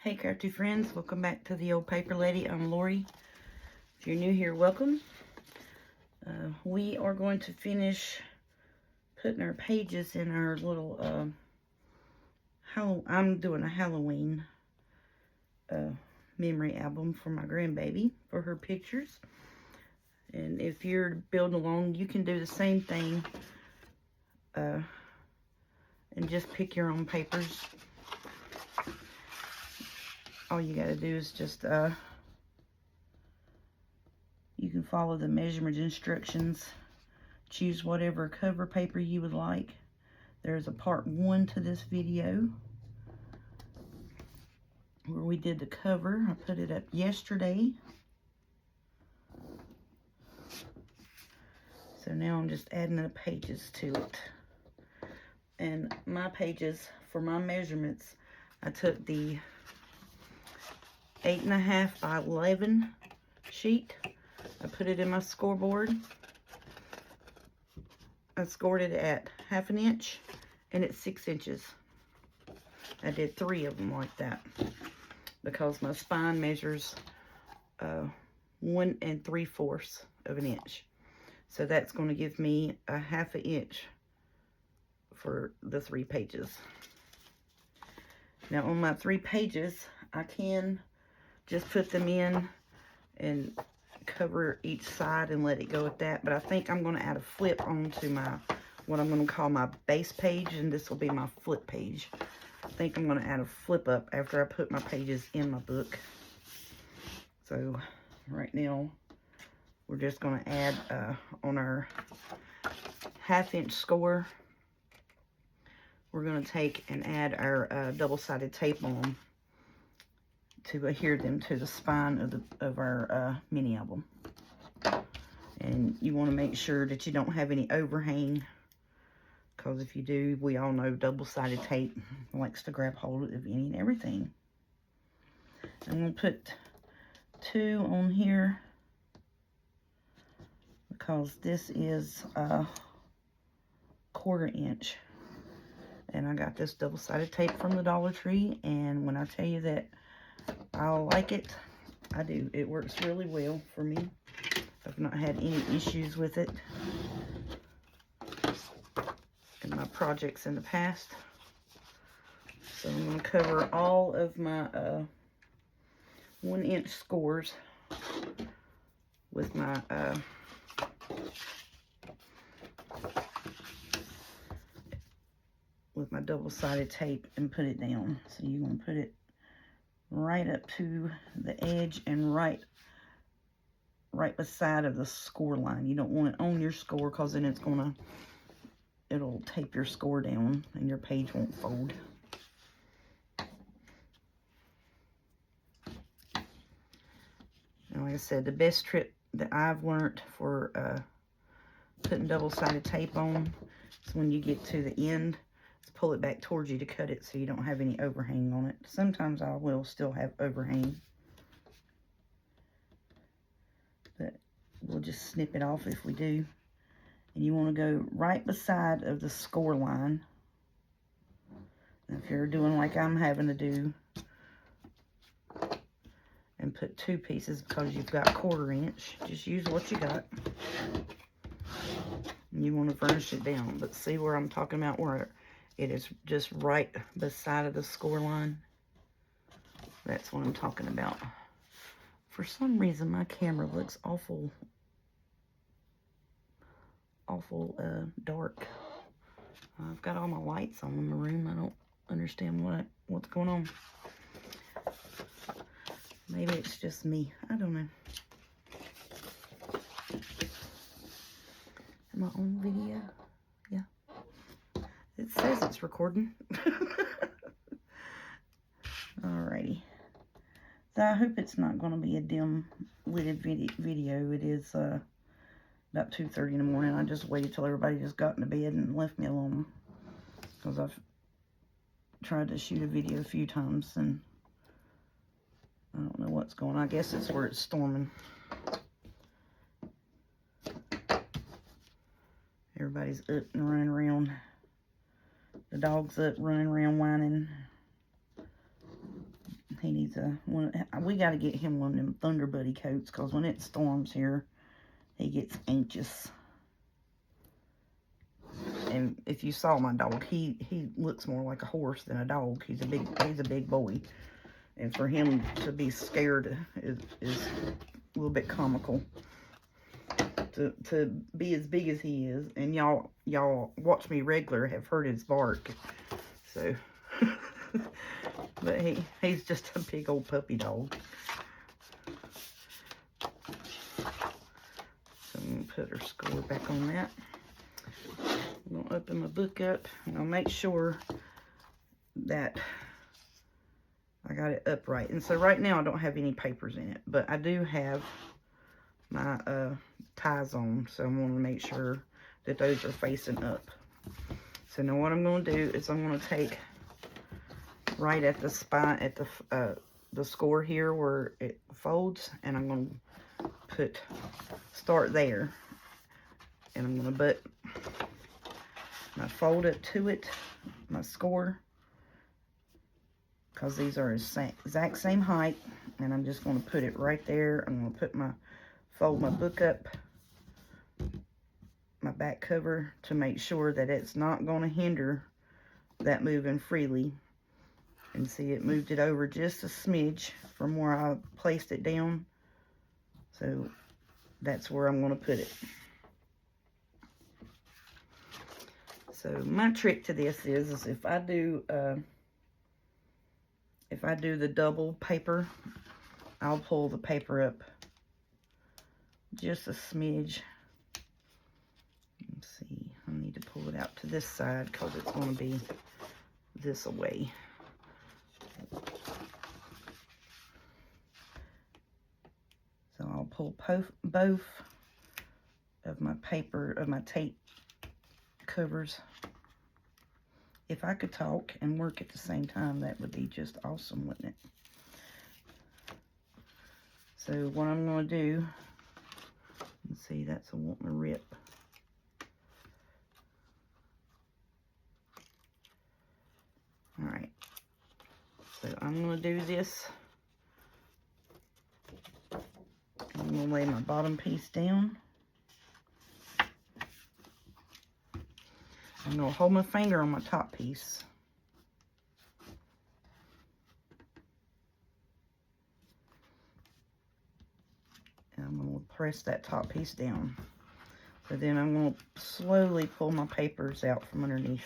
Hey crafty friends, welcome back to the Old Paper Lady. I'm Lori. If you're new here, welcome. We are going to finish putting our pages in our little I'm doing a Halloween memory album for my grandbaby for her pictures. And if you're building along, you can do the same thing and just pick your own papers. All you got to do is just you can follow the measurement instructions, choose whatever cover paper you would like. There's a part 1 to this video where we did the cover. I put it up yesterday. So now I'm just adding the pages to it. And my pages, for my measurements, I took the 8.5 by 11 sheet. I put it in my scoreboard. I scored it at 1/2 inch and it's 6 inches. I did 3 of them like that because my spine measures 1 3/4 of an inch. So that's going to give me a 1/2 inch for the 3 pages. Now on my 3 pages, I can just put them in and cover each side and let it go at that. But I think I'm going to add a flip onto my, what I'm going to call my base page, and this will be my flip page. I think I'm going to add a flip up after I put my pages in my book. So right now, we're just going to add on our 1/2 inch score, we're going to take and add our double-sided tape on to adhere them to the spine of our mini album. And you want to make sure that you don't have any overhang, because if you do, we all know double-sided tape likes to grab hold of any and everything. I'm going to put 2 on here because this is a 1/4 inch. And I got this double-sided tape from the Dollar Tree, and when I tell you that I like it, I do. It works really well for me. I've not had any issues with it in my projects in the past. So I'm going to cover all of my 1 inch scores with my double-sided tape and put it down. So you're going to put it right up to the edge and right beside of the score line. You don't want it on your score, because then it'll tape your score down and your page won't fold. And like I said, the best trick that I've learned for putting double-sided tape on is when you get to the end, pull it back towards you to cut it so you don't have any overhang on it. Sometimes I will still have overhang, but we'll just snip it off if we do. And you want to go right beside of the score line. And if you're doing like I'm having to do and put 2 pieces because you've got 1/4 inch, just use what you got. And you want to furnish it down, but see where I'm talking about, where it is just right beside of the score line? That's what I'm talking about. For some reason, my camera looks awful dark. I've got all my lights on in my room. I don't understand what's going on. Maybe it's just me. I don't know. Am I on video? Yeah. It says it's recording. Alrighty. So I hope it's not going to be a dim-lidded video. It is about 2:30 in the morning. I just waited till everybody just got into bed and left me alone, because I've tried to shoot a video a few times and I don't know what's going on. I guess it's where it's storming. Everybody's up and running around. The dog's up running around whining. He needs we got to get him one of them Thunder Buddy coats, because when it storms here, he gets anxious. And if you saw my dog, he looks more like a horse than a dog. He's a big boy. And for him to be scared is a little bit comical. To be as big as he is, and y'all watch me regular have heard his bark. So but he's just a big old puppy dog. So I'm gonna put her score back on that. I'm gonna open my book up, and I'll make sure that I got it upright. And so right now I don't have any papers in it, but I do have my ties on, so I'm going to make sure that those are facing up. So now what I'm going to do is I'm going to take right at the spine, at the score here where it folds, and I'm going to start there, and I'm going to put my fold up to it, my score, because these are exact same height, and I'm just going to put it right there. I'm going to fold my book up, my back cover, to make sure that it's not going to hinder that moving freely. And see, it moved it over just a smidge from where I placed it down. So that's where I'm going to put it. So my trick to this is if I do the double paper, I'll pull the paper up just a smidge. Let's see, I need to pull it out to this side because it's going to be this away. So I'll pull both of my tape covers. If I could talk and work at the same time, that would be just awesome, wouldn't it? So what I'm going to do, let's see, that's a wanting to rip. All right. So I'm going to do this. I'm going to lay my bottom piece down. I'm going to hold my finger on my top piece. And I'm going to press that top piece down. So then I'm going to slowly pull my papers out from underneath.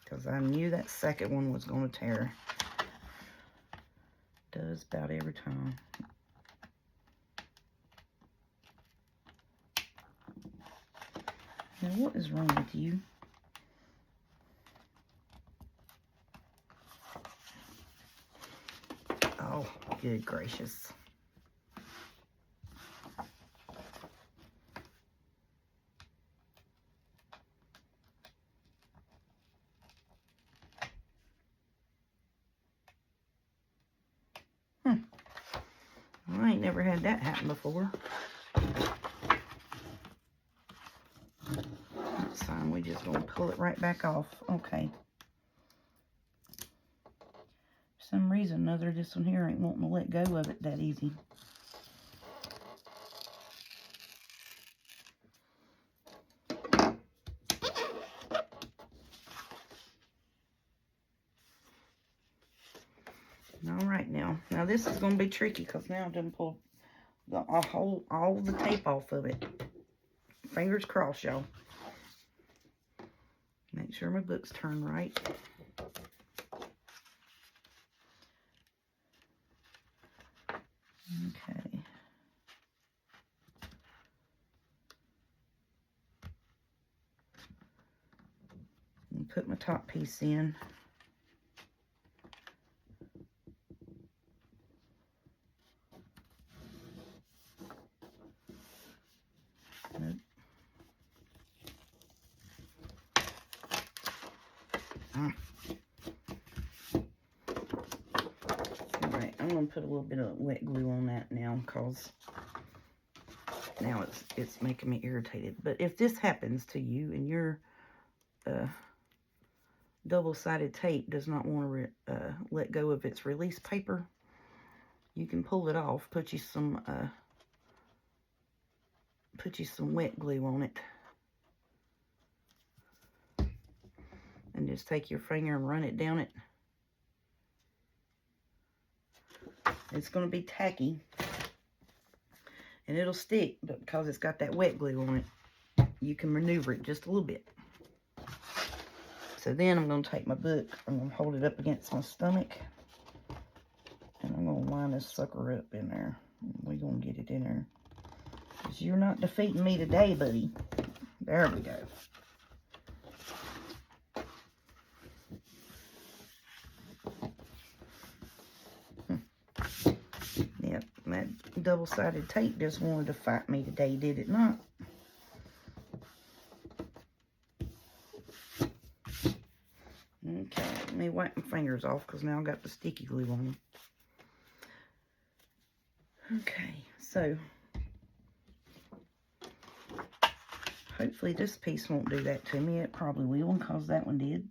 Because I knew that second one was going to tear. Does about every time. Now, what is wrong with you? Oh, good gracious. I ain't never had that happen before. That's fine. We just gonna pull it right back off. Okay. For some reason or another, this one here ain't wanting to let go of it that easy. All right, now this is gonna be tricky because now I done pulled all the tape off of it. Fingers crossed, y'all. Make sure my book's turned right. Okay. And put my top piece in. Nope. Alright, I'm going to put a little bit of wet glue on that now because now it's making me irritated. But if this happens to you and you're double-sided tape does not want to let go of its release paper, you can pull it off, put you some wet glue on it, and just take your finger and run it down it. It's going to be tacky, and it'll stick, but because it's got that wet glue on it, you can maneuver it just a little bit. So then I'm going to take my book, I'm going to hold it up against my stomach, and I'm going to line this sucker up in there. We're going to get it in there. Because you're not defeating me today, buddy. There we go. Yep, that double-sided tape just wanted to fight me today, did it not? Okay, let me wipe my fingers off because now I've got the sticky glue on them. Okay, so hopefully this piece won't do that to me. It probably will because that one did.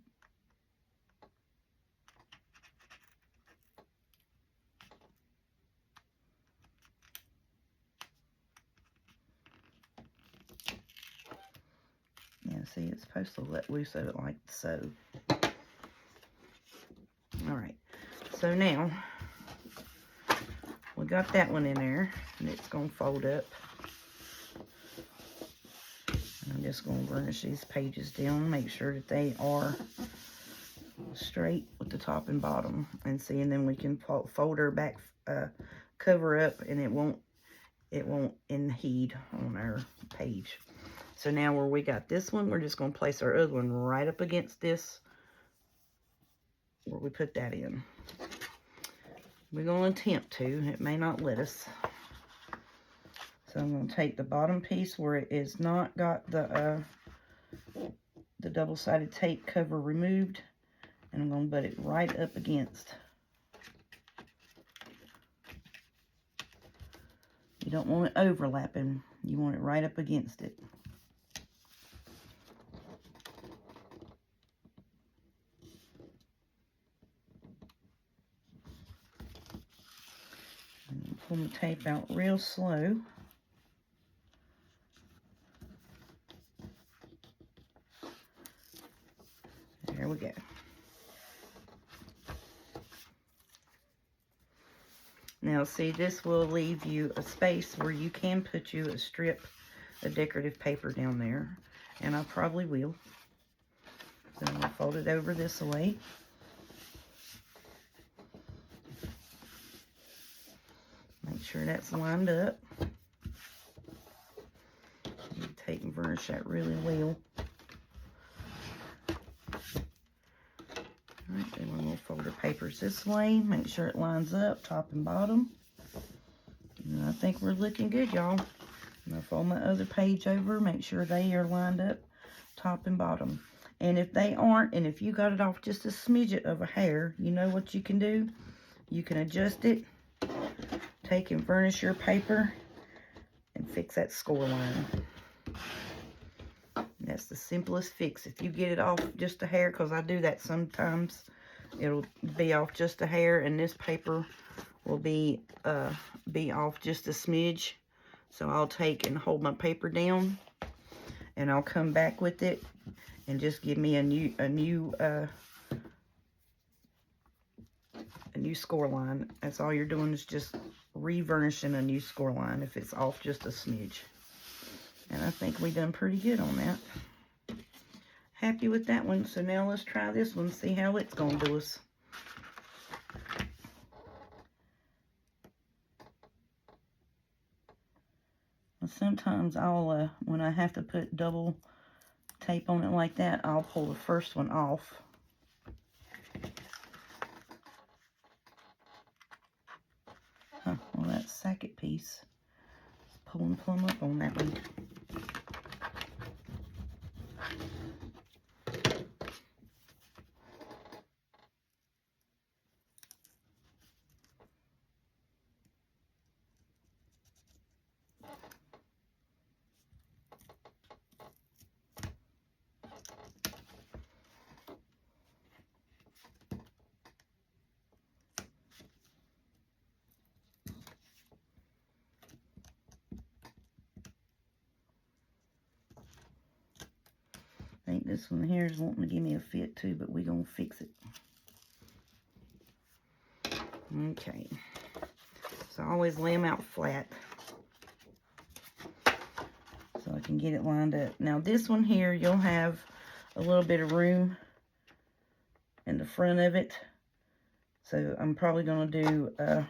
Yeah, see, it's supposed to let loose of it like so. Alright, so now we got that one in there, and it's going to fold up. I'm just going to burnish these pages down, make sure that they are straight with the top and bottom, and see, and then we can fold her back, cover up, and it won't impede on our page. So now where we got this one, we're just going to place our other one right up against this, where we put that in. We're going to attempt to. It may not let us. So I'm going to take the bottom piece where it is not got the double-sided tape cover removed, and I'm going to butt it right up against. You don't want it overlapping. You want it right up against it. And pull the tape out real slow. There we go. Now see, this will leave you a space where you can put you a strip of decorative paper down there, and I probably will. So I'm going to fold it over this way. Make sure that's lined up. You take and burnish that really well. Alright, then we're going to fold our papers this way. Make sure it lines up, top and bottom. And I think we're looking good, y'all. I'm going to fold my other page over, make sure they are lined up, top and bottom. And if they aren't, and if you got it off just a smidget of a hair, you know what you can do? You can adjust it, take and burnish your paper, and fix that score line. That's the simplest fix. If you get it off just a hair, because I do that sometimes, it'll be off just a hair, and this paper will be off just a smidge. So I'll take and hold my paper down, and I'll come back with it, and just give me a new score line. That's all you're doing, is just re-vernishing a new score line if it's off just a smidge. And I think we done pretty good on that. Happy with that one. So now let's try this one, see how it's going to do us. Sometimes I'll, when I have to put double tape on it like that, I'll pull the first one off. Huh, well, that second piece is pulling plumb up on that one. This one here is wanting to give me a fit too, but we're going to fix it. Okay. So I always lay them out flat so I can get it lined up. Now this one here, you'll have a little bit of room in the front of it. So I'm probably going to do a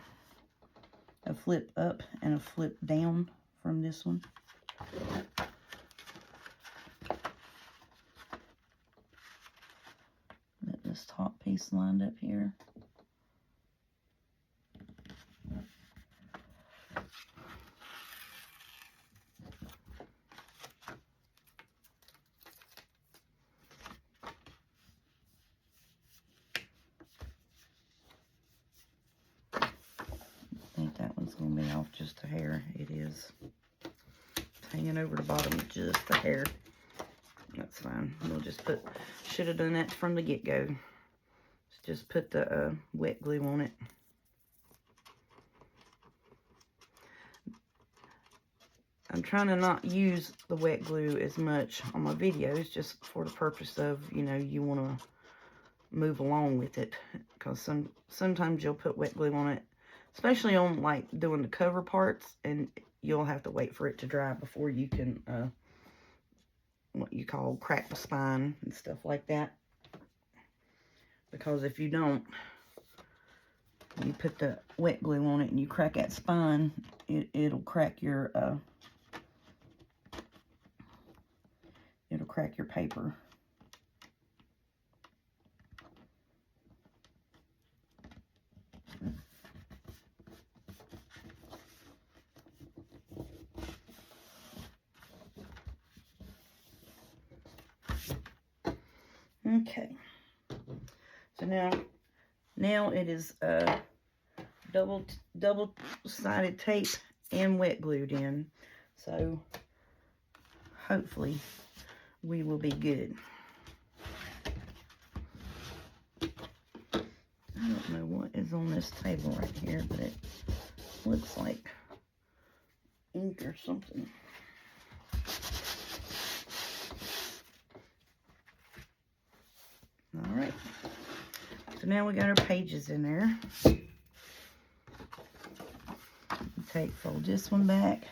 flip up and a flip down from this one. Get this top piece lined up here. I think that one's going to be off just a hair. It is. It's hanging over the bottom just a hair. That's fine. We'll just put, should have done that from the get-go. Just put the wet glue on it. I'm trying to not use the wet glue as much on my videos, just for the purpose of, you know, you want to move along with it. Because sometimes you'll put wet glue on it, especially on like doing the cover parts, and you'll have to wait for it to dry before you can what you call crack the spine and stuff like that. Because if you don't, you put the wet glue on it and you crack that spine, it'll crack your paper. Okay, so now it is double-sided tape and wet glued in, so hopefully we will be good. I don't know what is on this table right here, but it looks like ink or something. All right, so now we got our pages in there. Fold this one back,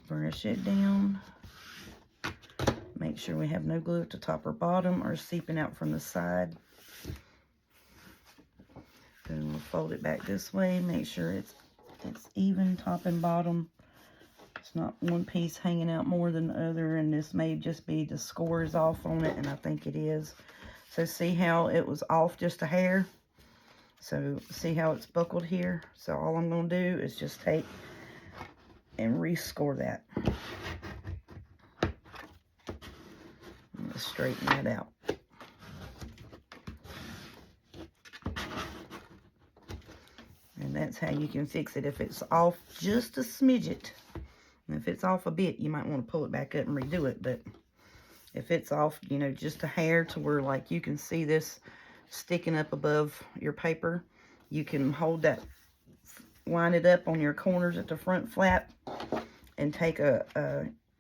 brush it down, make sure we have no glue at the top or bottom or seeping out from the side. Then we'll fold it back this way, make sure it's even top and bottom. It's not one piece hanging out more than the other, and this may just be the score is off on it, and I think it is. So see how it was off just a hair? So see how it's buckled here? So all I'm going to do is just take and rescore that. I'm going to straighten that out. And that's how you can fix it. If it's off just a smidget, and if it's off a bit, you might want to pull it back up and redo it. But if it's off, you know, just a hair to where like you can see this sticking up above your paper, you can hold that, line it up on your corners at the front flap, and take a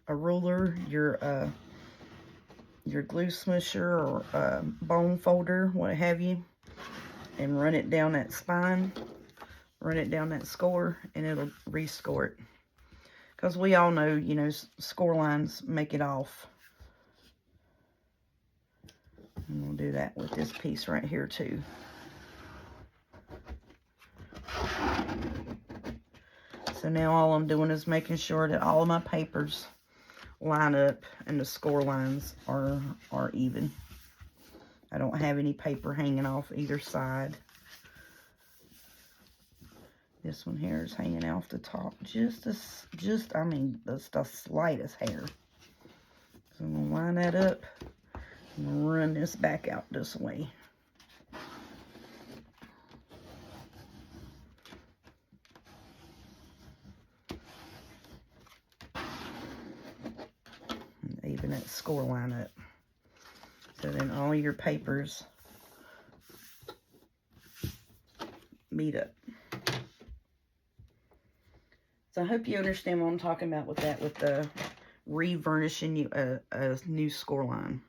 ruler, your glue smusher or bone folder, what have you, and run it down that spine, run it down that score, and it'll rescore it. Because we all know, you know, score lines make it off. And we'll do that with this piece right here too. So now all I'm doing is making sure that all of my papers line up and the score lines are even. I don't have any paper hanging off either side. This one here is hanging off the top I mean, that's the slightest hair. So I'm going to line that up and run this back out this way. And even that score line up. So then all your papers meet up. So I hope you understand what I'm talking about with that, with the re-vernishing you a new score line.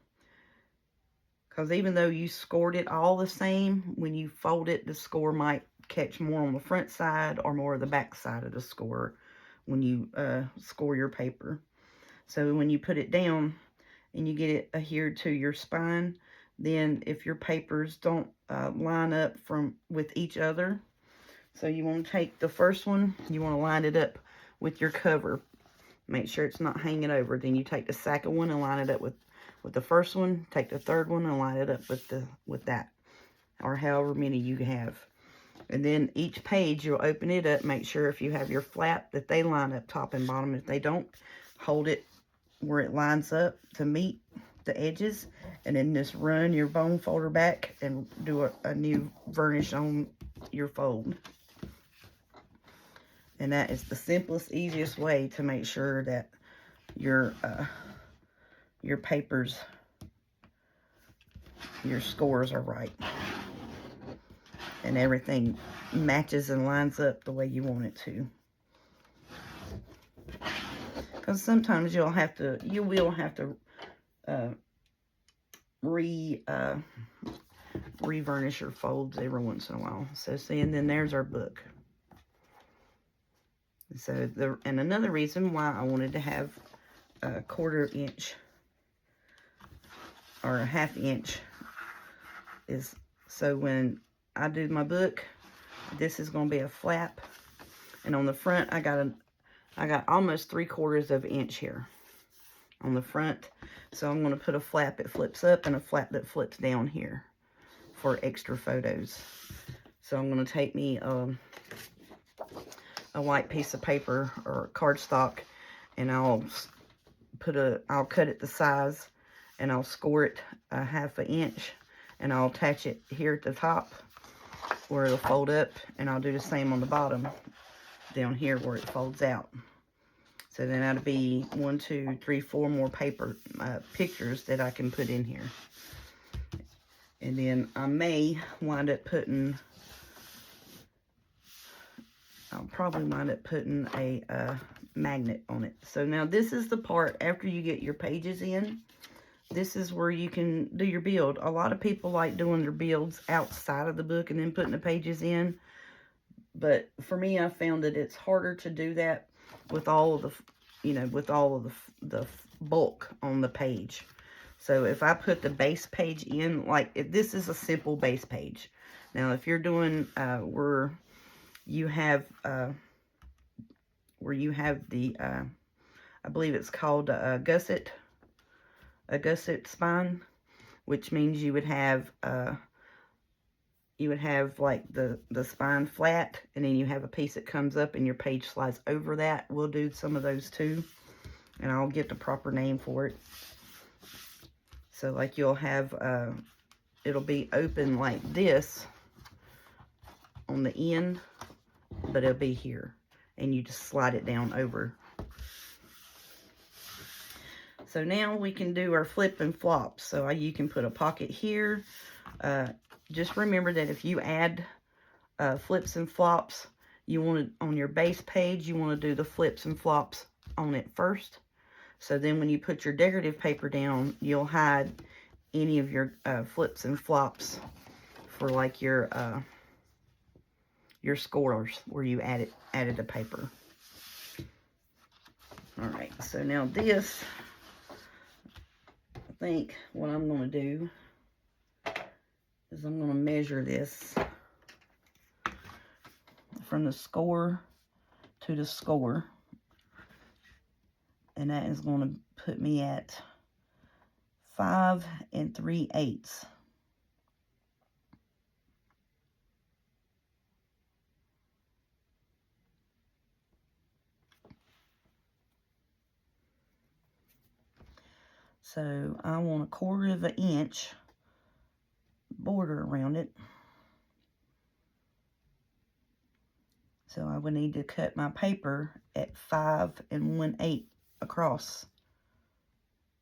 Because even though you scored it all the same, when you fold it, the score might catch more on the front side or more of the back side of the score when you score your paper. So when you put it down and you get it adhered to your spine, then if your papers don't line up with each other, so you want to take the first one, you want to line it up with your cover. Make sure it's not hanging over. Then you take the second one and line it up with the first one. Take the third one and line it up with that, or however many you have. And then each page, you'll open it up. Make sure if you have your flap that they line up top and bottom. If they don't, hold it where it lines up to meet the edges, and then just run your bone folder back and do a new varnish on your fold. And that is the simplest, easiest way to make sure that your papers, your scores are right. And everything matches and lines up the way you want it to. Because sometimes you will have to re-varnish your folds every once in a while. So see, and then there's our book. So and another reason why I wanted to have a 1/4 inch or a 1/2 inch is so when I do my book, this is going to be a flap, and on the front I got almost 3/4 of an inch here on the front. So I'm going to put a flap that flips up and a flap that flips down here for extra photos. So I'm going to take me a white piece of paper or cardstock, and I'll cut it the size, and I'll score it a 1/2 inch, and I'll attach it here at the top where it'll fold up, and I'll do the same on the bottom down here where it folds out. So then that'll be 1, 2, 3, 4 more paper pictures that I can put in here. And then I may wind up putting, I'll probably wind up putting a magnet on it. So now this is the part after you get your pages in. This is where you can do your build. A lot of people like doing their builds outside of the book and then putting the pages in. But for me, I found that it's harder to do that with all of the bulk on the page. So if I put the base page in, like if this is a simple base page. Now if you're doing where you have the I believe it's called a gusset spine, which means you would have like the spine flat, and then you have a piece that comes up and your page slides over that. We'll do some of those too, and I'll get the proper name for it. So like you'll have it'll be open like this on the end, but it'll be here, and you just slide it down over. So now we can do our flip and flop. So you can put a pocket here. Just remember that if you add flips and flops, you want to, on your base page, you want to do the flips and flops on it first. So then when you put your decorative paper down, you'll hide any of your flips and flops for like your scores where you added a paper. All right, so now this, I think what I'm going to do is I'm going to measure this from the score to the score, and that is going to put me at 5 3/8. So I want 1/4 inch border around it. So I would need to cut my paper at 5 1/8 across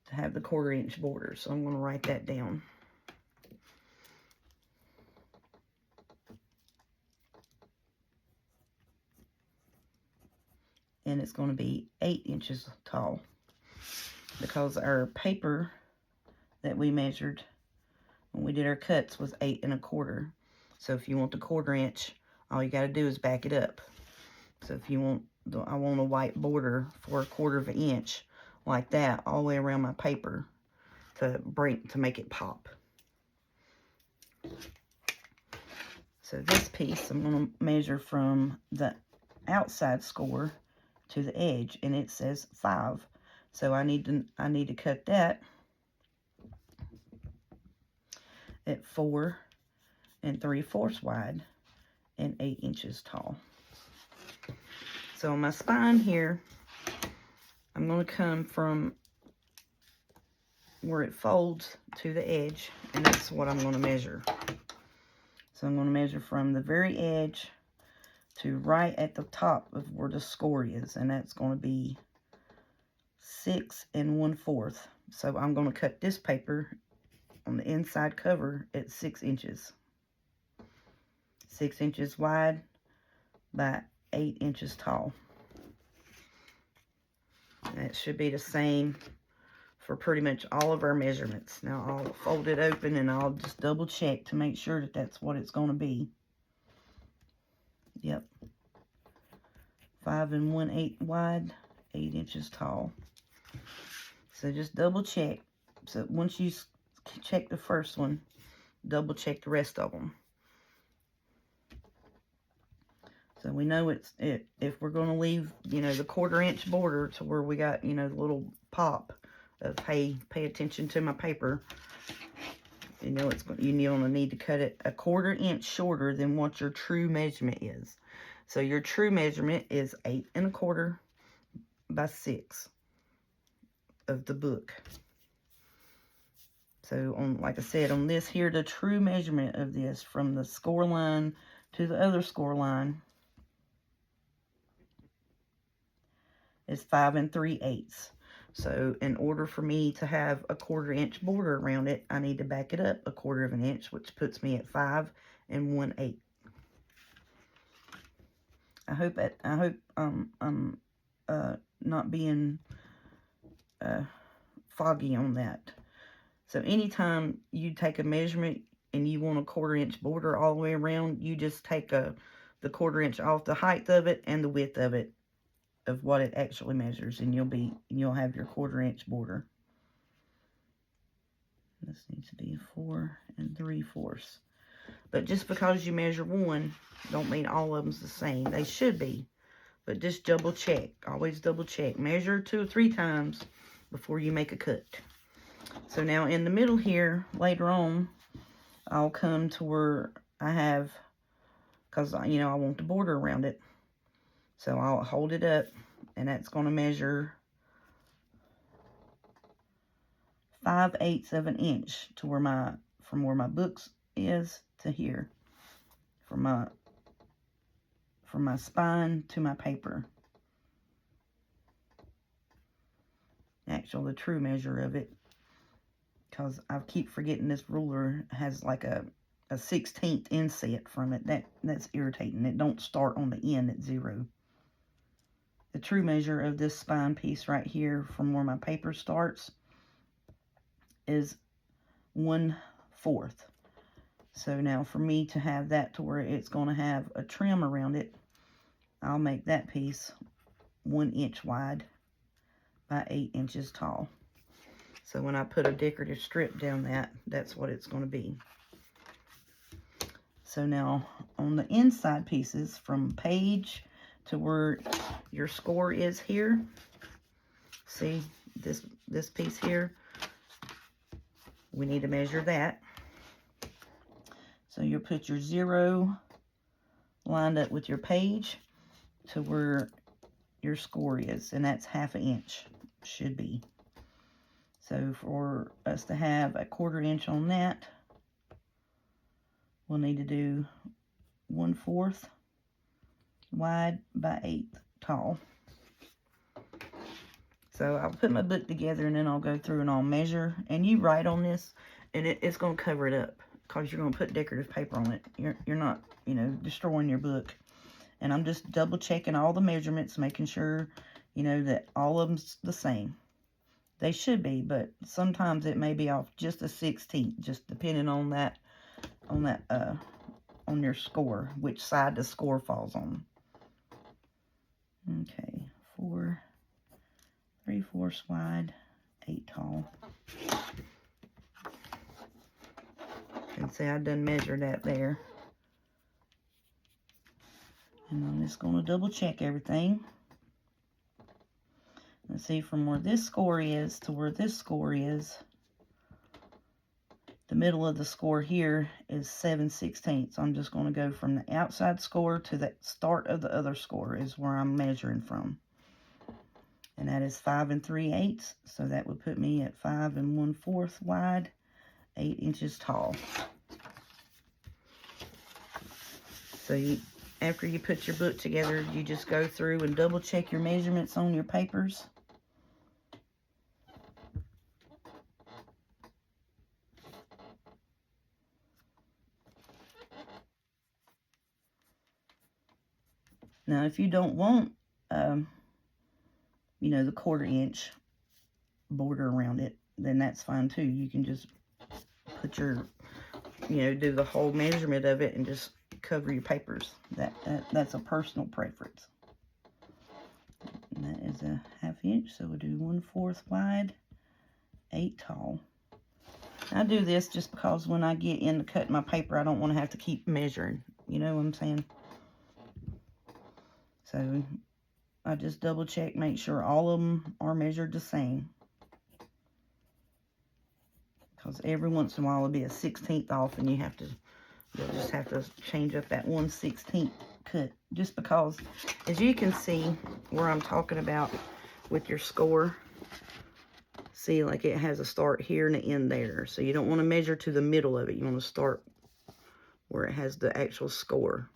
to have the 1/4 inch border. So I'm going to write that down. And it's going to be 8 inches tall. because our paper that we measured when we did our cuts was 8 1/4. So if you want the 1/4 inch, all you got to do is back it up. So if you want, I want a white border for 1/4 inch like that all the way around my paper to make it pop. So this piece, I'm going to measure from the outside score to the edge, and it says 5. So I need to cut that at 4 3/4 wide and 8 inches tall. So on my spine here, I'm going to come from where it folds to the edge, and that's what I'm going to measure. So I'm going to measure from the very edge to right at the top of where the score is, and that's going to be 6 1/4. So I'm going to cut this paper on the inside cover at 6 inches. 6 inches wide by 8 inches tall. That should be the same for pretty much all of our measurements. Now I'll fold it open and I'll just double check to make sure that that's what it's going to be. Yep. 5 1/8 wide, 8 inches tall. So just double check. So once you check the first one, double check the rest of them. So we know if we're going to leave, you know, the 1/4 inch border to where we got, you know, the little pop of, hey, pay attention to my paper. You know, you're going to need to cut it 1/4 inch shorter than what your true measurement is. So your true measurement is 8 1/4 by 6 of the book. So on, like I said, on this here, the true measurement of this from the score line to the other score line is 5 3/8. So in order for me to have a 1/4 inch border around it, I need to back it up 1/4 inch, which puts me at 5 1/8. I hope I'm not being foggy on that. So anytime you take a measurement and you want a 1/4 inch border all the way around, you just take the 1/4 inch off the height of it and the width of it, of what it actually measures, and you'll have your 1/4 inch border. This needs to be 4 3/4. But just because you measure one, don't mean all of them's the same. They should be, but just double check. Always double check. Measure 2 or 3 times before you make a cut. So now in the middle here, later on, I'll come to where I have, because, you know, I want the border around it. So I'll hold it up, and that's going to measure 5/8 of an inch to where from where my books is to here, from my spine to my paper. Actually, the true measure of it, because I keep forgetting this ruler has like a 1/16 inset from it. That's irritating. It don't start on the end at 0. The true measure of this spine piece right here from where my paper starts is 1/4. So now for me to have that to where it's going to have a trim around it, I'll make that piece 1 inch wide by 8 inches tall. So when I put a decorative strip down that's what it's going to be. So now on the inside pieces, from page to where your score is here, see this piece here, we need to measure that. So you'll put your 0 lined up with your page to where your score is, and that's 1/2 inch, should be. So for us to have a 1/4 inch on that, we'll need to do 1/4 wide by 8 tall. So I'll put my book together, and then I'll go through and I'll measure, and you write on this, and it's going to cover it up, because you're going to put decorative paper on it. You're not, you know, destroying your book. And I'm just double checking all the measurements, making sure, you know, that all of them's the same. They should be, but sometimes it may be off just a 16th, just depending on that, on your score, which side the score falls on. Okay, 4, 3/4 wide, 8 tall. And see, I done measured that there. And I'm just going to double check everything. Let's see, from where this score is to where this score is, the middle of the score here is 7/16. So I'm just going to go from the outside score to the start of the other score is where I'm measuring from. And that is 5 3/8. So that would put me at 5 1/4 wide, 8 inches tall. So after you put your book together, you just go through and double check your measurements on your papers. Now, if you don't want, you know, the 1/4 inch border around it, then that's fine too. You can just put your, you know, do the whole measurement of it and just cover your papers. That's a personal preference. And that is a 1/2 inch, so we'll do 1/4 wide, 8 tall. I do this just because when I get into cutting my paper, I don't want to have to keep measuring. You know what I'm saying? So I just double check, make sure all of them are measured the same. Because every once in a while it'll be a 16th off, and you'll just have to change up that 1/16 cut. Just because, as you can see where I'm talking about with your score, see, like it has a start here and an end there. So you don't want to measure to the middle of it. You want to start where it has the actual score.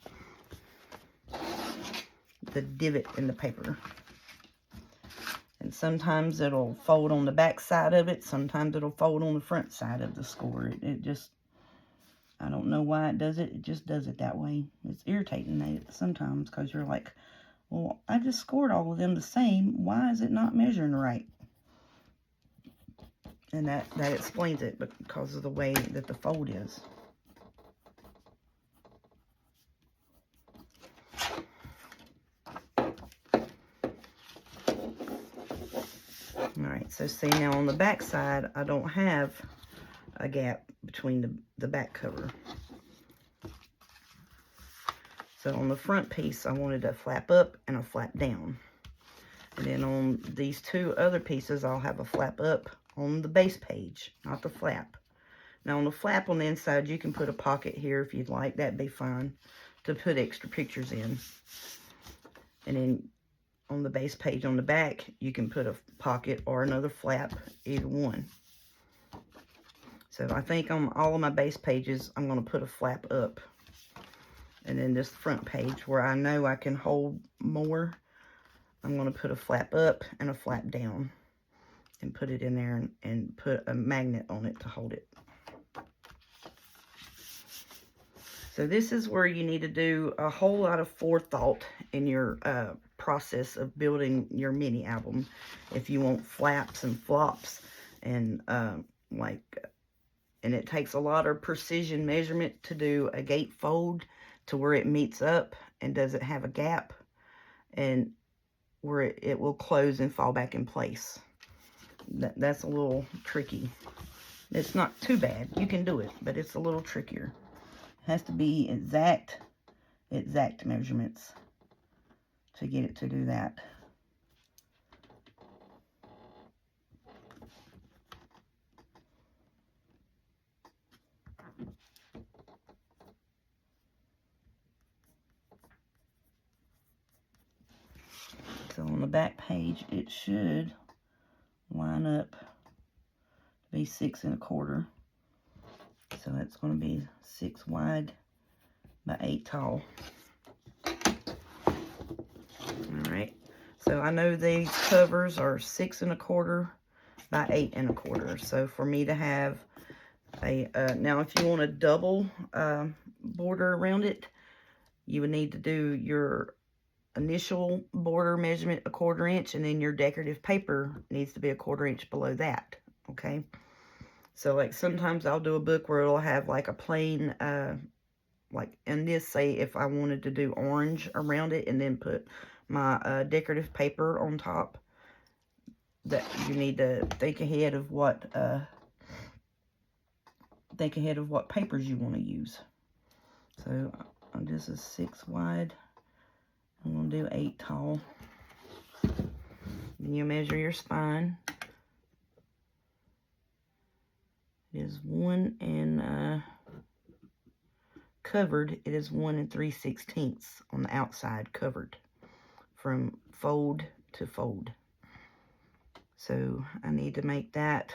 The divot in the paper. And sometimes it'll fold on the back side of it. Sometimes it'll fold on the front side of the score. It just, I don't know why it does it. It just does it that way. It's irritating sometimes because you're like, well, I just scored all of them the same. Why is it not measuring right? And that explains it, but because of the way that the fold is. Alright, so see now on the back side, I don't have a gap between the back cover. So on the front piece, I wanted a flap up and a flap down. And then on these two other pieces, I'll have a flap up on the base page, not the flap. Now on the flap on the inside, you can put a pocket here if you'd like. That'd be fine to put extra pictures in. And then on the base page on the back, you can put a pocket or another flap, either one. So I think on all of my base pages, I'm going to put a flap up. And then this front page where I know I can hold more, I'm going to put a flap up and a flap down. And put it in there and put a magnet on it to hold it. So this is where you need to do a whole lot of forethought in your process of building your mini album. If you want flaps and flops and and it takes a lot of precision measurement to do a gatefold to where it meets up and doesn't have a gap, and where it will close and fall back in place. That's a little tricky. It's not too bad. You can do it, but it's a little trickier. It has to be exact measurements to get it to do that. So on the back page, it should line up to be 6 1/4. So it's going to be 6 wide by 8 tall. Alright, so I know these covers are 6 1/4 by 8 1/4. So for me to have a, now if you want a double border around it, you would need to do your initial border measurement 1/4 inch, and then your decorative paper needs to be 1/4 inch below that, okay? So, like, sometimes I'll do a book where it'll have, like, a plain, like, in this, say, if I wanted to do orange around it and then put my decorative paper on top, that you need to think ahead of what papers you want to use. So, this is 6 wide. I'm going to do 8 tall. Then you measure your spine. It is 1 and covered. It is 1 3/16 on the outside, covered from fold to fold. So I need to make that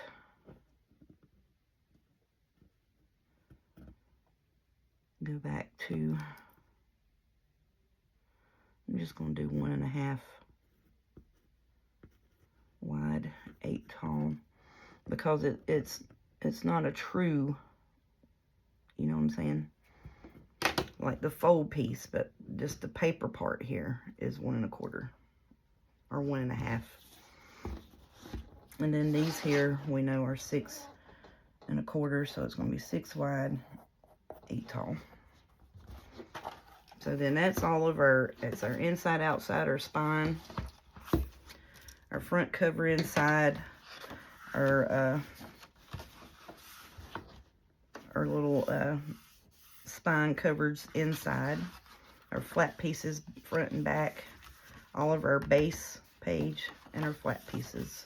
go back to. I'm just going to do 1 1/2 wide, 8 tall, because it's not a true, you know what I'm saying, like the fold piece, but just the paper part here is 1 1/4 or 1 1/2. And then these here we know are 6 1/4, so it's going to be 6 wide, 8 tall. So then that's all of our, it's our inside, outside, our spine, our front cover inside, our little spine covers inside, our flat pieces front and back, all of our base page, and our flat pieces.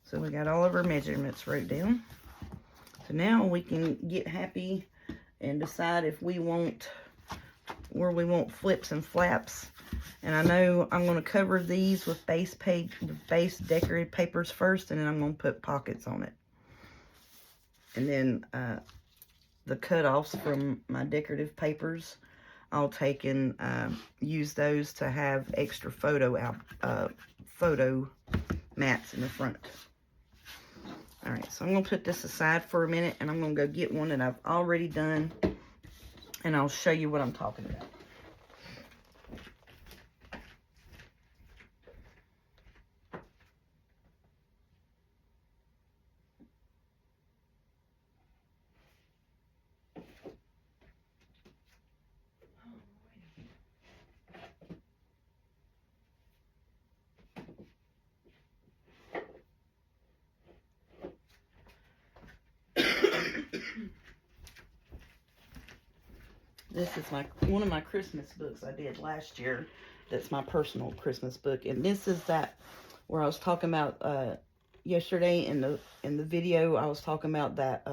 So we got all of our measurements wrote down. So now we can get happy and decide if we want, where we want flips and flaps. And I know I'm going to cover these with base decorated papers first, and then I'm going to put pockets on it. And then the cutoffs from my decorative papers, I'll take and use those to have extra photo mats in the front. Alright, so I'm going to put this aside for a minute, and I'm going to go get one that I've already done, and I'll show you what I'm talking about. This is one of my Christmas books I did last year. That's my personal Christmas book, and this is that where I was talking about yesterday in the video. I was talking about that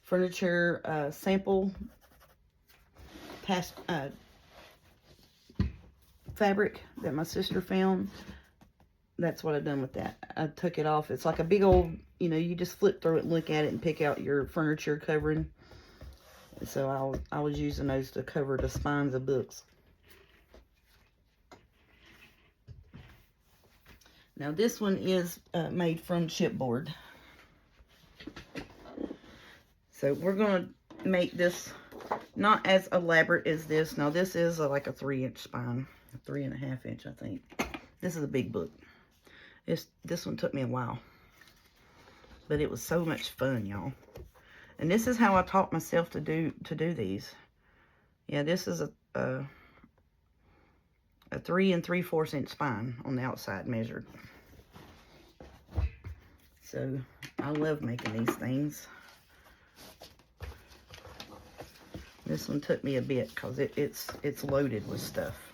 furniture sample fabric that my sister found. That's what I've done with that. I took it off. It's like a big old, you know, you just flip through it and look at it and pick out your furniture covering. So I was using those to cover the spines of books. Now this one is made from chipboard. So we're going to make this not as elaborate as this. Now this is like a 3-inch spine, 3 1/2 inch, I think. This is a big book. This one took me a while, but it was so much fun, y'all. And this is how I taught myself to do these. Yeah, this is a 3 3/4 inch spine on the outside measured. So I love making these things. This one took me a bit because it's loaded with stuff.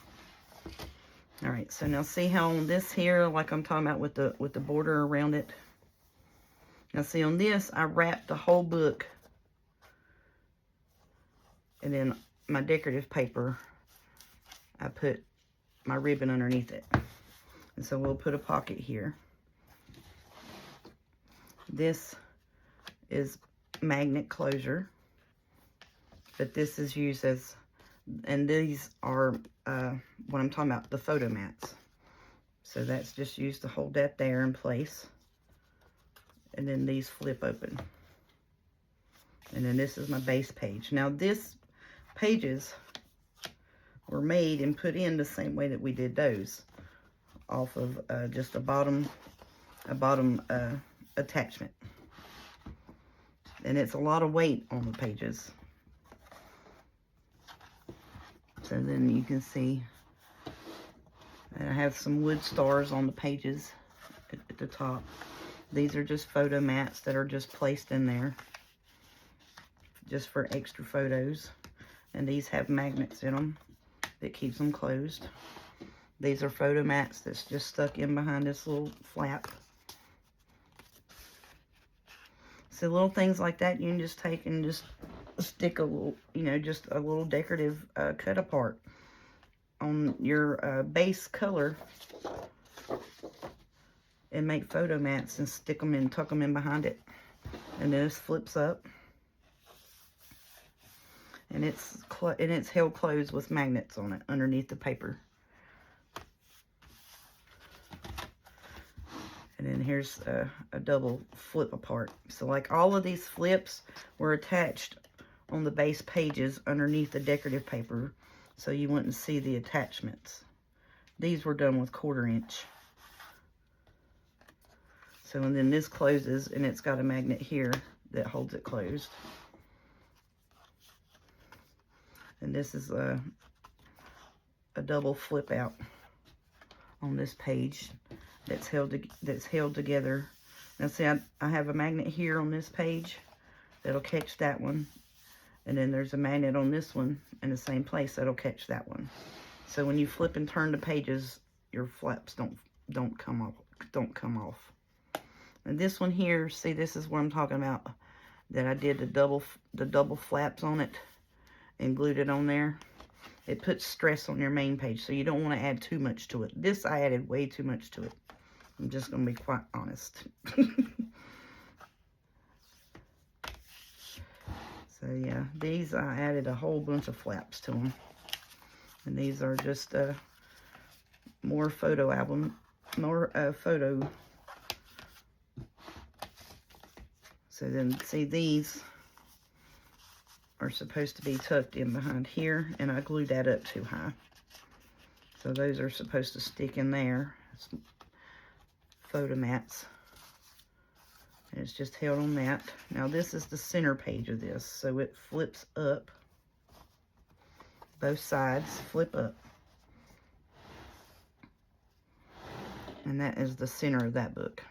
All right, so now see how on this here, like I'm talking about with the border around it. Now see on this, I wrapped the whole book, and then my decorative paper, I put my ribbon underneath it. And so we'll put a pocket here. This is magnet closure, but this is used as, and these are what I'm talking about, the photo mats. So that's just used to hold that there in place. And then these flip open. And then this is my base page. Now this pages, were made and put in the same way that we did those, off of just a bottom attachment. And it's a lot of weight on the pages. So then you can see I have some wood stars on the pages at the top. These are just photo mats that are just placed in there just for extra photos. And these have magnets in them that keeps them closed. These are photo mats that's just stuck in behind this little flap. So little things like that you can just take and just stick a little, you know, just a little decorative cut apart on your base color and make photo mats and stick them in, tuck them in behind it. And then this flips up. And it's held closed with magnets on it underneath the paper. And then here's a double flip apart. So like all of these flips were attached on the base pages underneath the decorative paper, so you wouldn't see the attachments. These were done with 1/4 inch. So and then this closes, and it's got a magnet here that holds it closed. And this is a double flip out on this page that's held together. Now see, I have a magnet here on this page that'll catch that one, and then there's a magnet on this one in the same place that'll catch that one. So when you flip and turn the pages, your flaps don't come off. And this one here, see, this is what I'm talking about, that I did the double flaps on it and glued it on there. It puts stress on your main page, so you don't want to add too much to it. This, I added way too much to it. I'm just going to be quite honest. So yeah, these I added a whole bunch of flaps to them. And these are just more photo album, more photo. So then see, these are supposed to be tucked in behind here, and I glued that up too high. So those are supposed to stick in there. It's photo mats. And it's just held on that. Now this is the center page of this, so it flips up. Both sides flip up. And that is the center of that book.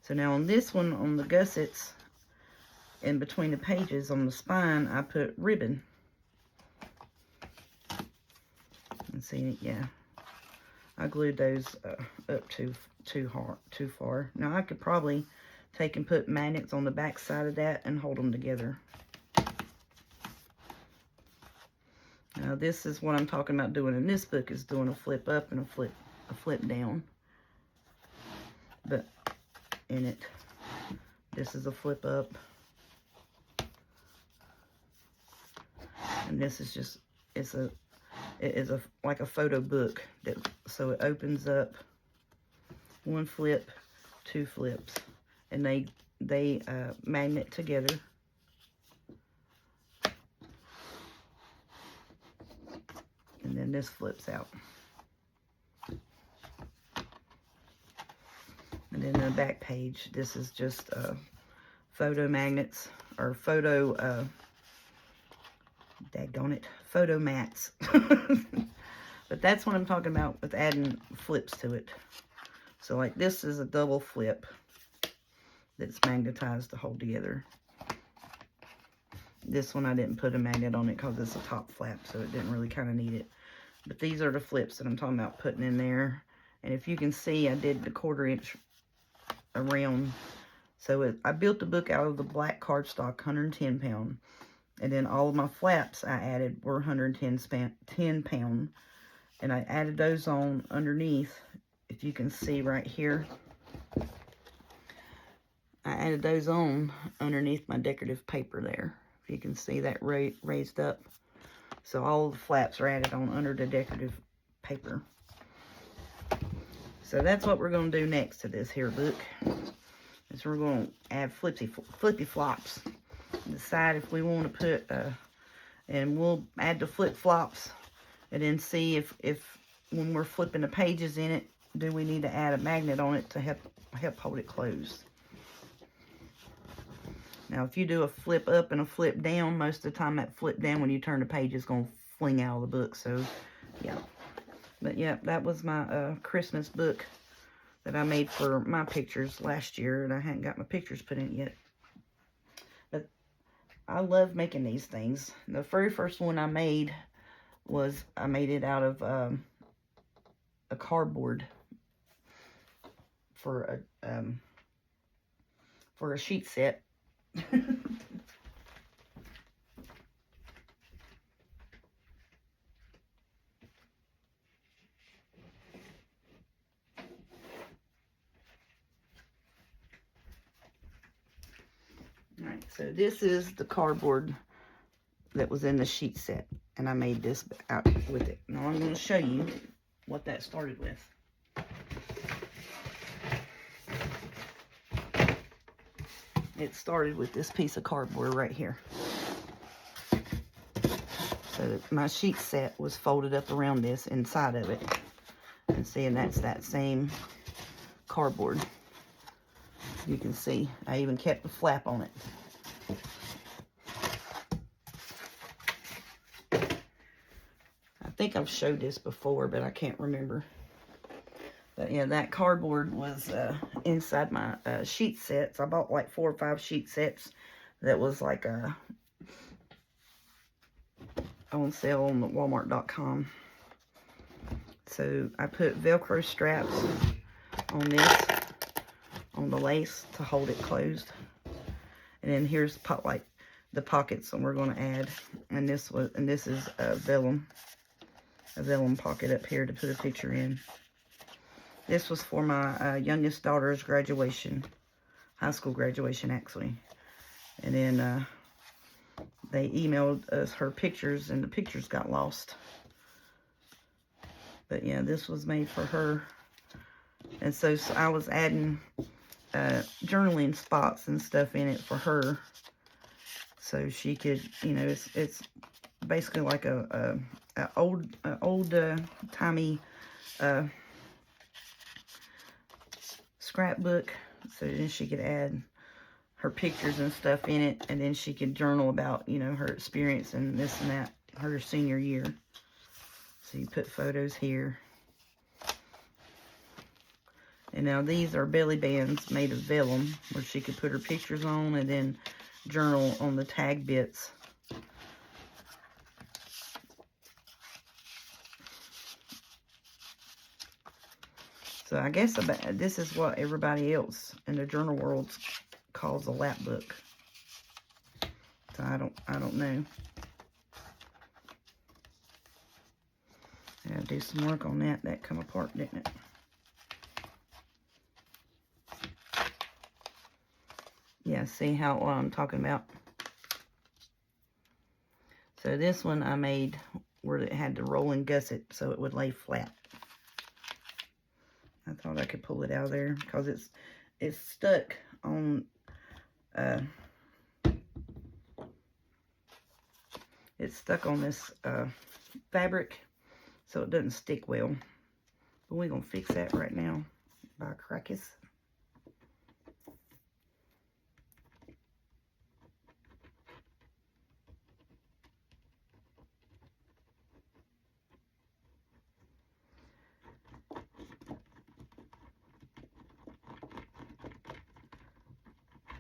So now on this one, on the gussets, in between the pages on the spine, I put ribbon. And see, yeah, I glued those up too far. Now I could probably take and put magnets on the back side of that and hold them together. Now this is what I'm talking about doing in this book, is doing a flip up and a flip down. But in it, this is a flip up. And this is just, it is like a photo book, so it opens up, one flip, two flips, and they magnet together. And then this flips out. And then the back page, this is just photo magnets, or photo, daggone it, photo mats. But that's what I'm talking about with adding flips to it. So like this is a double flip that's magnetized to hold together. This one I didn't put a magnet on it because it's a top flap, so it didn't really kind of need it. But these are the flips that I'm talking about putting in there. And if you can see, I did the 1/4 inch around. So I built the book out of the black cardstock, 110 pound. And then all of my flaps I added were 110 pound. And I added those on underneath. If you can see right here, I added those on underneath my decorative paper there. If you can see that raised up. So all the flaps are added on under the decorative paper. So that's what we're going to do next to this here book. Is we're going to add flippy flops. Decide if we want to put, and we'll add the flip flops and then see if when we're flipping the pages in it, do we need to add a magnet on it to help hold it closed. Now, if you do a flip up and a flip down, most of the time that flip down, when you turn the page, is going to fling out of the book. So, yeah. But, yeah, that was my Christmas book that I made for my pictures last year. And I hadn't got my pictures put in yet. But I love making these things. The very first one I made was, I made it out of a cardboard for a sheet set. Alright, so this is the cardboard that was in the sheet set, and I made this out with it. Now I'm going to show you what that started with. It started with this piece of cardboard right here. So my sheet set was folded up around this inside of it. And see, and that's that same cardboard. You can see I even kept the flap on it. I think I've showed this before, but I can't remember. But yeah, that cardboard was inside my sheet sets. I bought like 4 or 5 sheet sets that was like on sale on Walmart.com. So I put Velcro straps on this, on the lace to hold it closed. And then here's the pockets that we're going to add. And this is a vellum pocket up here to put a picture in. This was for my youngest daughter's graduation, high school graduation actually. And then they emailed us her pictures, and the pictures got lost. But yeah, this was made for her. And so I was adding journaling spots and stuff in it for her, so she could, you know, it's basically like a old timey scrapbook. So then she could add her pictures and stuff in it, and then she could journal about, you know, her experience and this and that her senior year. So you put photos here. And now these are belly bands made of vellum, where she could put her pictures on and then journal on the tag bits. So I guess this is what everybody else in the journal world calls a lap book. So I don't know. I gotta do some work on that. That come apart, didn't it? Yeah, see how what I'm talking about? So this one I made where it had the rolling gusset so it would lay flat. I thought I could pull it out of there because it's stuck on this fabric, so it doesn't stick well. But we're gonna fix that right now by crackers.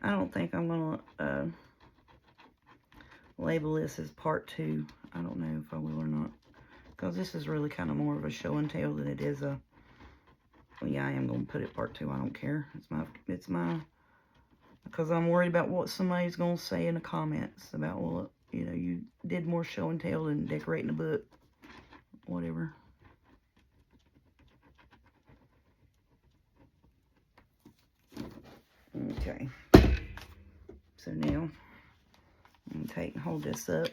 I don't think I'm gonna label this as part 2. I don't know if I will or not, because this is really kind of more of a show and tell than it is a. Well, yeah, I am gonna put it part 2. I don't care. It's my because I'm worried about what somebody's gonna say in the comments about, well, you know, you did more show and tell than decorating a book, whatever. Okay. So now I'm gonna hold this up.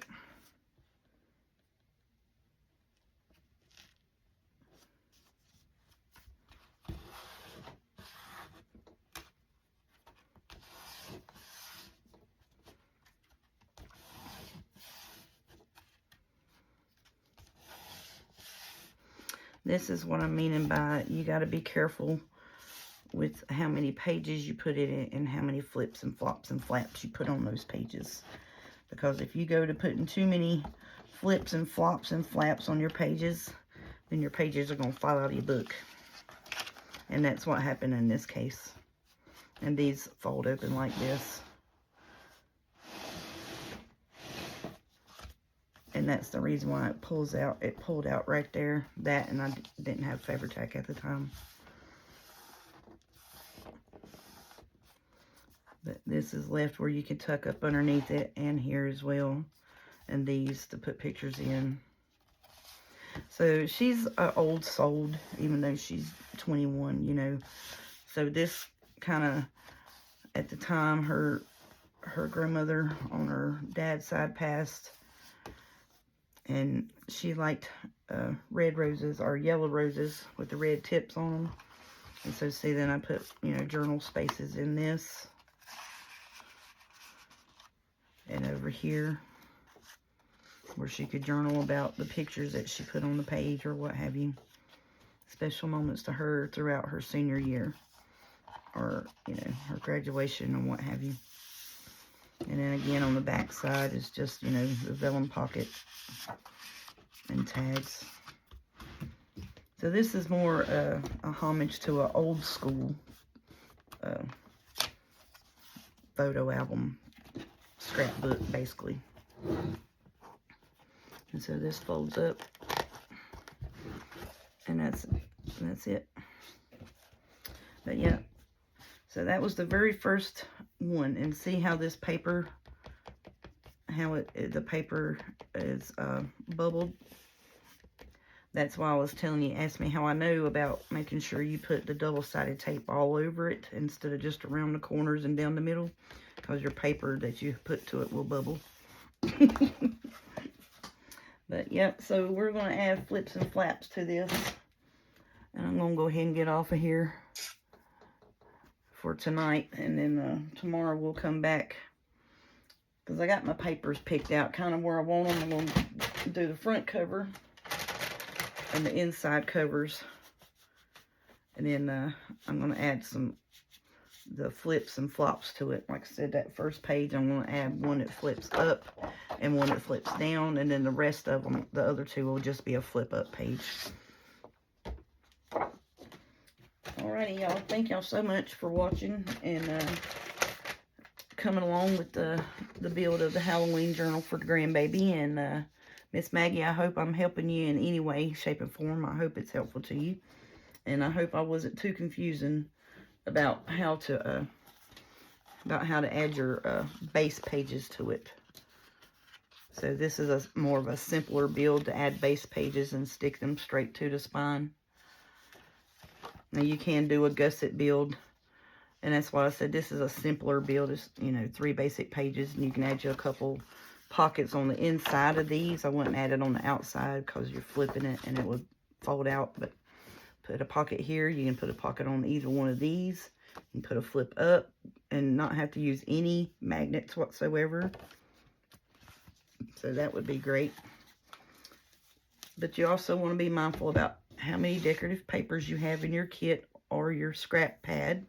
This is what I'm meaning by you got to be careful with how many pages you put it in and how many flips and flops and flaps you put on those pages. Because if you go to putting too many flips and flops and flaps on your pages, then your pages are going to fall out of your book. And that's what happened in this case. And these fold open like this. And that's the reason why it pulls out. It pulled out right there. That, and I didn't have Fabri-Tac at the time. But this is left where you can tuck up underneath it, and here as well. And these to put pictures in. So she's old soul, even though she's 21, you know. So this kind of, at the time, her grandmother on her dad's side passed. And she liked red roses or yellow roses with the red tips on them. And so see, then I put, you know, journal spaces in this. And over here, where she could journal about the pictures that she put on the page or what have you. Special moments to her throughout her senior year. Or, you know, her graduation and what have you. And then again on the back side is just, you know, the vellum pocket and tags. So this is more a homage to an old school photo album scrapbook, basically. And so this folds up, and that's it. But yeah, so that was the very first one. And see how this paper, how the paper is bubbled. That's why I was telling you, ask me how I know about making sure you put the double-sided tape all over it instead of just around the corners and down the middle, because your paper that you put to it will bubble. But yeah, so we're going to add flips and flaps to this. And I'm going to go ahead and get off of here for tonight. And then tomorrow we'll come back, because I got my papers picked out kind of where I want them. I'm going to do the front cover and the inside covers. And then I'm going to add the flips and flops to it. Like I said, that first page, I'm going to add one that flips up and one that flips down. And then the rest of them, the other two, will just be a flip up page. Alrighty, y'all. Thank y'all so much for watching and coming along with the build of the Halloween journal for the grandbaby. And Miss Maggie, I hope I'm helping you in any way, shape, and form. I hope it's helpful to you. And I hope I wasn't too confusing about how to add your base pages to it. So this is more of a simpler build to add base pages and stick them straight to the spine. Now you can do a gusset build, and that's why I said this is a simpler build. It's, you know, 3 basic pages, and you can add you a couple pockets on the inside of these. I wouldn't add it on the outside because you're flipping it and it would fold out. But put a pocket here. You can put a pocket on either one of these. You can put a flip up and not have to use any magnets whatsoever. So that would be great. But you also want to be mindful about how many decorative papers you have in your kit or your scrap pad.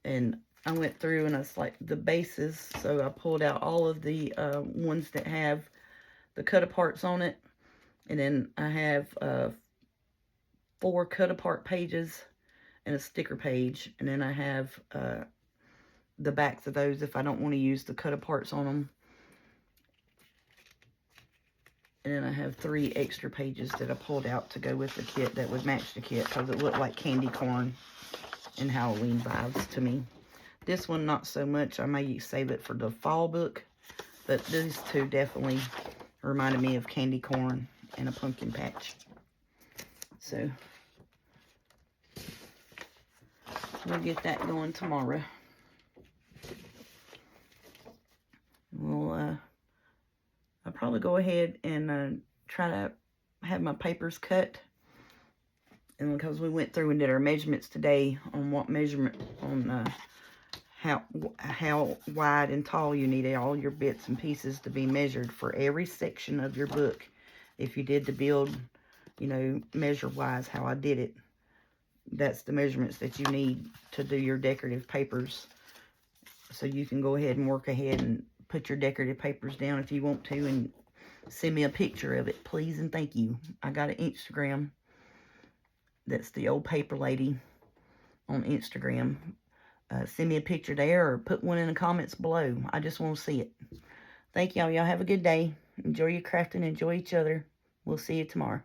And I went through and it's like the bases. So I pulled out all of the ones that have the cut aparts on it. And then I have 4 cut apart pages and a sticker page. And then I have the backs of those if I don't want to use the cut aparts on them. And then I have 3 extra pages that I pulled out to go with the kit that would match the kit, because it looked like candy corn and Halloween vibes to me. This one, not so much. I may save it for the fall book. But these two definitely reminded me of candy corn and a pumpkin patch. So we'll get that going tomorrow. We'll I'll probably go ahead and try to have my papers cut. And because we went through and did our measurements today on what measurement, on how wide and tall you need all your bits and pieces to be measured for every section of your book. If you did the build you know, measure-wise how I did it. That's the measurements that you need to do your decorative papers. So you can go ahead and work ahead and put your decorative papers down if you want to, and send me a picture of it, please and thank you. I got an Instagram. That's the Old Paper Lady on Instagram. Send me a picture there or put one in the comments below. I just want to see it. Thank y'all. Y'all have a good day. Enjoy your crafting. Enjoy each other. We'll see you tomorrow.